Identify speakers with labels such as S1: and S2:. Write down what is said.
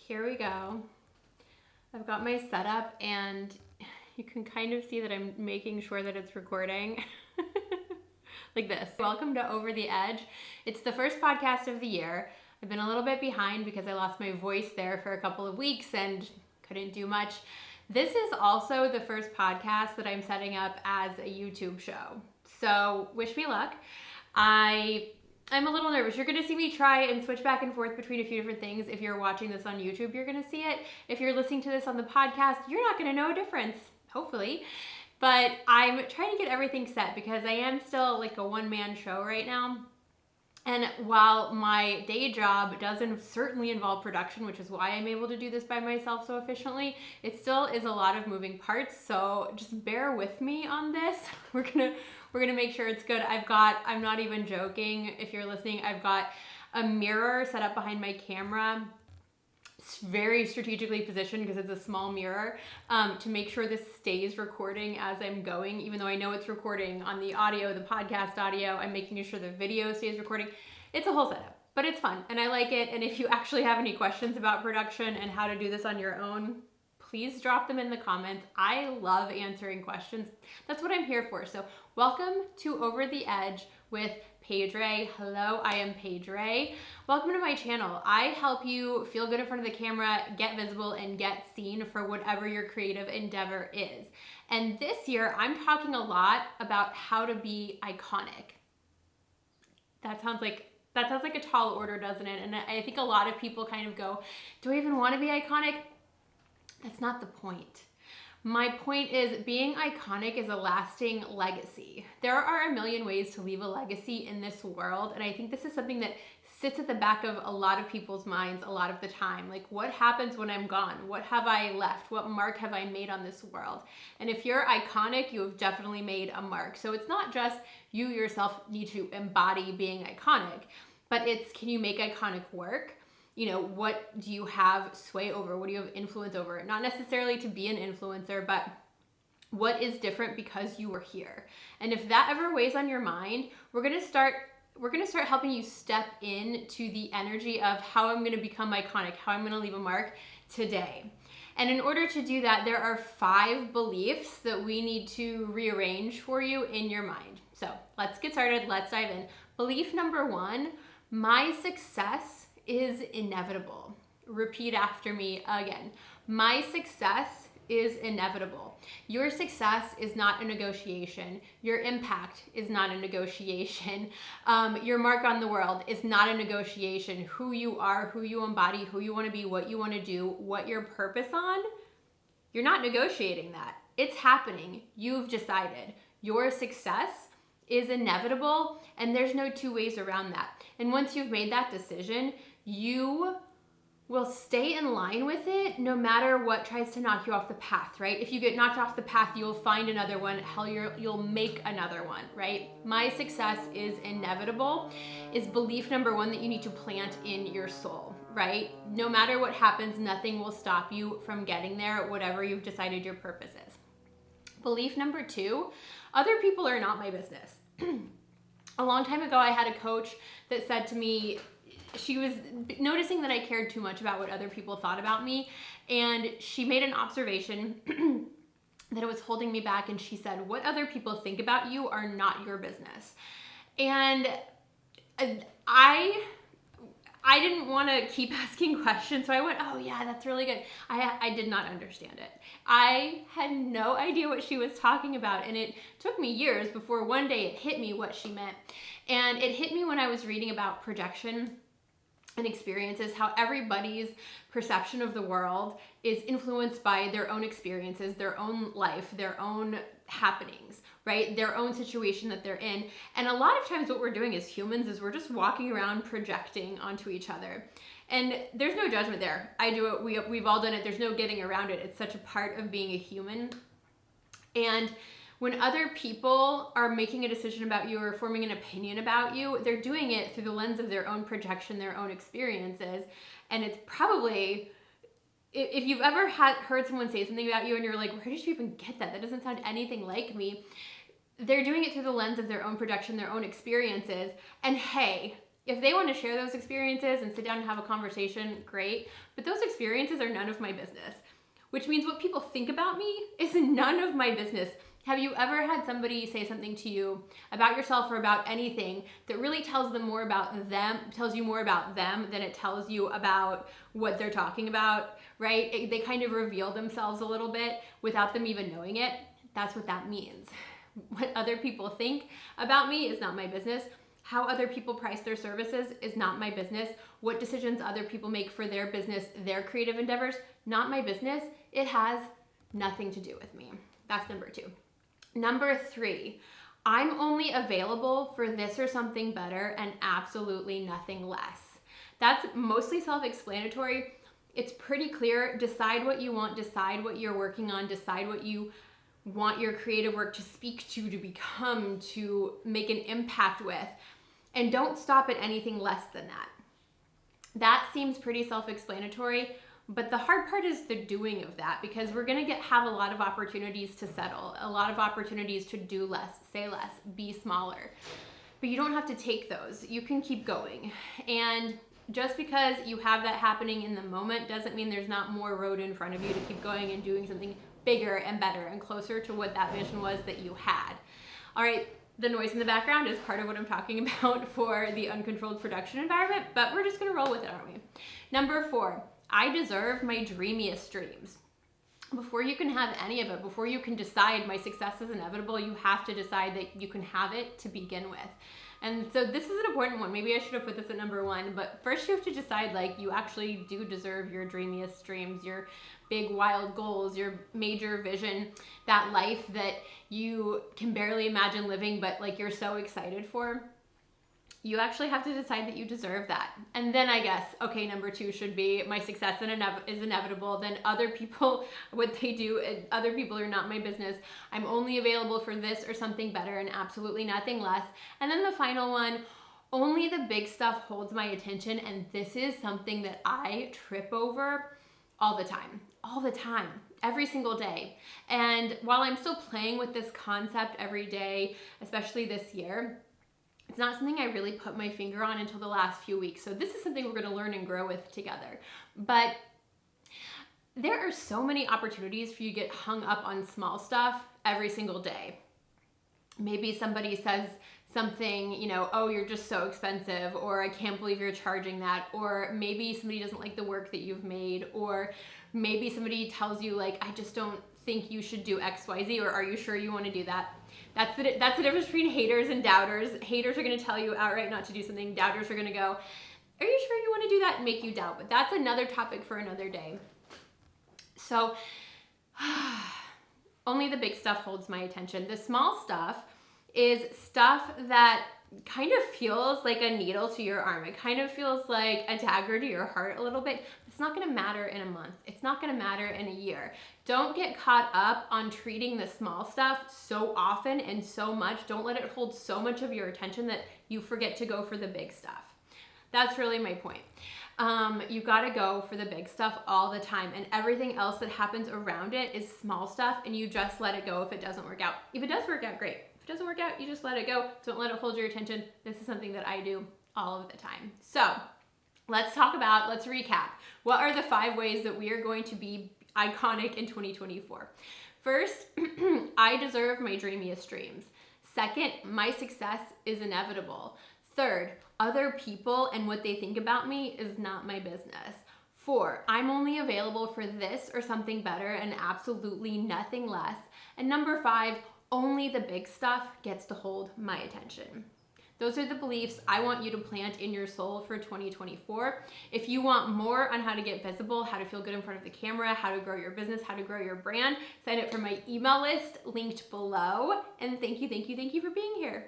S1: here we go. I've got my setup and you can kind of see that I'm making sure that it's recording like this. Welcome to Over the Edge. It's the first podcast of the year. I've been a little bit behind because I lost my voice there for a couple of weeks and couldn't do much. This is also the first podcast that I'm setting up as a YouTube show. So wish me luck. I'm a little nervous. You're going to see me try and switch back and forth between a few different things. If you're watching this on YouTube, you're going to see it. If you're listening to this on the podcast, you're not going to know a difference, hopefully. But I'm trying to get everything set because I am still like a one-man show right now. And while my day job doesn't certainly involve production, which is why I'm able to do this by myself so efficiently, it still is a lot of moving parts. So just bear with me on this. We're gonna make sure it's good. I'm not even joking. If you're listening, I've got a mirror set up behind my camera. It's very strategically positioned because it's a small mirror to make sure this stays recording as I'm going, even though I know it's recording on the audio, the podcast audio. I'm making sure the video stays recording. It's a whole setup, but it's fun and I like it. And if you actually have any questions about production and how to do this on your own, please drop them in the comments. I love answering questions. That's what I'm here for. So welcome to Over the Edge with Paige Ray. Hello, I am Paige Ray. Welcome to my channel. I help you feel good in front of the camera, get visible, and get seen for whatever your creative endeavor is. And this year, I'm talking a lot about how to be iconic. That sounds like a tall order, doesn't it? And I think a lot of people kind of go, do I even want to be iconic? That's not the point. My point is being iconic is a lasting legacy. There are a million ways to leave a legacy in this world, and I think this is something that sits at the back of a lot of people's minds a lot of the time. Like, what happens when I'm gone? What have I left? What mark have I made on this world? And if you're iconic, you have definitely made a mark. So it's not just you yourself need to embody being iconic, but it's, can you make iconic work? You know, what do you have sway over? What do you have influence over? Not necessarily to be an influencer, but what is different because you were here? And if that ever weighs on your mind, we're gonna start helping you step into the energy of how I'm gonna become iconic, how I'm gonna leave a mark today. And in order to do that, there are 5 beliefs that we need to rearrange for you in your mind. So let's get started, let's dive in. Belief number 1, my success is inevitable. Repeat after me again. My success is inevitable. Your success is not a negotiation. Your impact is not a negotiation. Your mark on the world is not a negotiation. Who you are, who you embody, who you want to be, what you want to do, what your purpose on, you're not negotiating that. It's happening. You've decided. Your success is inevitable, and there's no 2 ways around that. And once you've made that decision, you will stay in line with it no matter what tries to knock you off the path, right? If you get knocked off the path, you'll find another one. Hell, you'll make another one, right? My success is inevitable is belief number 1 that you need to plant in your soul, right? No matter what happens, nothing will stop you from getting there, whatever you've decided your purpose is. Belief number 2, other people are not my business. A long time ago, I had a coach that said to me, she was noticing that I cared too much about what other people thought about me, and she made an observation that it was holding me back, and she said, what other people think about you are not your business. And I didn't want to keep asking questions, so I went, oh yeah, that's really good. I did not understand it. I had no idea what she was talking about, and it took me years before one day it hit me what she meant. And it hit me when I was reading about projection and experiences, how everybody's perception of the world is influenced by their own experiences, their own life, their own happenings, right? Their own situation that they're in. And a lot of times what we're doing as humans is we're just walking around projecting onto each other. And there's no judgment there. I do it, we've all done it. There's no getting around it. It's such a part of being a human. And when other people are making a decision about you or forming an opinion about you, they're doing it through the lens of their own projection, their own experiences. And it's probably, if you've ever heard someone say something about you and you're like, where did you even get that? That doesn't sound anything like me. They're doing it through the lens of their own projection, their own experiences. And hey, If they want to share those experiences and sit down and have a conversation, great. But those experiences are none of my business, which means what people think about me is none of my business. Have you ever had somebody say something to you about yourself or about anything that really tells you more about them than it tells you about what they're talking about, right? They kind of reveal themselves a little bit without them even knowing it. That's what that means. What other people think about me is not my business. How other people price their services is not my business. What decisions other people make for their business, their creative endeavors, not my business. It has nothing to do with me. That's number 2. Number 3, I'm only available for this or something better and absolutely nothing less. That's mostly self-explanatory. It's pretty clear. Decide what you want, decide what you're working on, decide what you want your creative work to speak to become, to make an impact with, and don't stop at anything less than that. That seems pretty self-explanatory. But the hard part is the doing of that, because we're going to have a lot of opportunities to settle, a lot of opportunities to do less, say less, be smaller. But you don't have to take those. You can keep going. And just because you have that happening in the moment doesn't mean there's not more road in front of you to keep going and doing something bigger and better and closer to what that vision was that you had. All right. The noise in the background is part of what I'm talking about for the uncontrolled production environment, but we're just going to roll with it, aren't we? Number 4. I deserve my dreamiest dreams. Before you can have any of it, before you can decide my success is inevitable, you have to decide that you can have it to begin with. And so this is an important one. Maybe I should have put this at number 1, but first you have to decide like you actually do deserve your dreamiest dreams, your big wild goals, your major vision, that life that you can barely imagine living, but like you're so excited for. You actually have to decide that you deserve that. And then I guess, okay, number 2 should be my success is inevitable. Then other people, what they do, other people are not my business. I'm only available for this or something better and absolutely nothing less. And then the final one, only the big stuff holds my attention. And this is something that I trip over all the time, every single day. And while I'm still playing with this concept every day, especially this year, it's not something I really put my finger on until the last few weeks. So this is something we're going to learn and grow with together. But there are so many opportunities for you to get hung up on small stuff every single day. Maybe somebody says something, oh, you're just so expensive, or I can't believe you're charging that, or maybe somebody doesn't like the work that you've made, or maybe somebody tells you like, I just don't think you should do X, Y, Z, or are you sure you want to do that? That's the difference between haters and doubters. Haters are going to tell you outright not to do something. Doubters are going to go, are you sure you want to do that, and make you doubt. But that's another topic for another day. So only the big stuff holds my attention. The small stuff is stuff that kind of feels like a needle to your arm. It kind of feels like a dagger to your heart a little bit. It's not going to matter in a month. It's not going to matter in a year. Don't get caught up on treating the small stuff so often and so much. Don't let it hold so much of your attention that you forget to go for the big stuff. That's really my point. You got to go for the big stuff all the time, and everything else that happens around it is small stuff, and you just let it go if it doesn't work out. If it does work out, great. If it doesn't work out, you just let it go. Don't let it hold your attention. This is something that I do all of the time. So let's recap. What are the 5 ways that we are going to be iconic in 2024? First, I deserve my dreamiest dreams. Second, my success is inevitable. Third, other people and what they think about me is not my business. 4, I'm only available for this or something better and absolutely nothing less. And number 5, only the big stuff gets to hold my attention. Those are the beliefs I want you to plant in your soul for 2024. If you want more on how to get visible, how to feel good in front of the camera, how to grow your business, how to grow your brand, sign up for my email list linked below. And thank you for being here.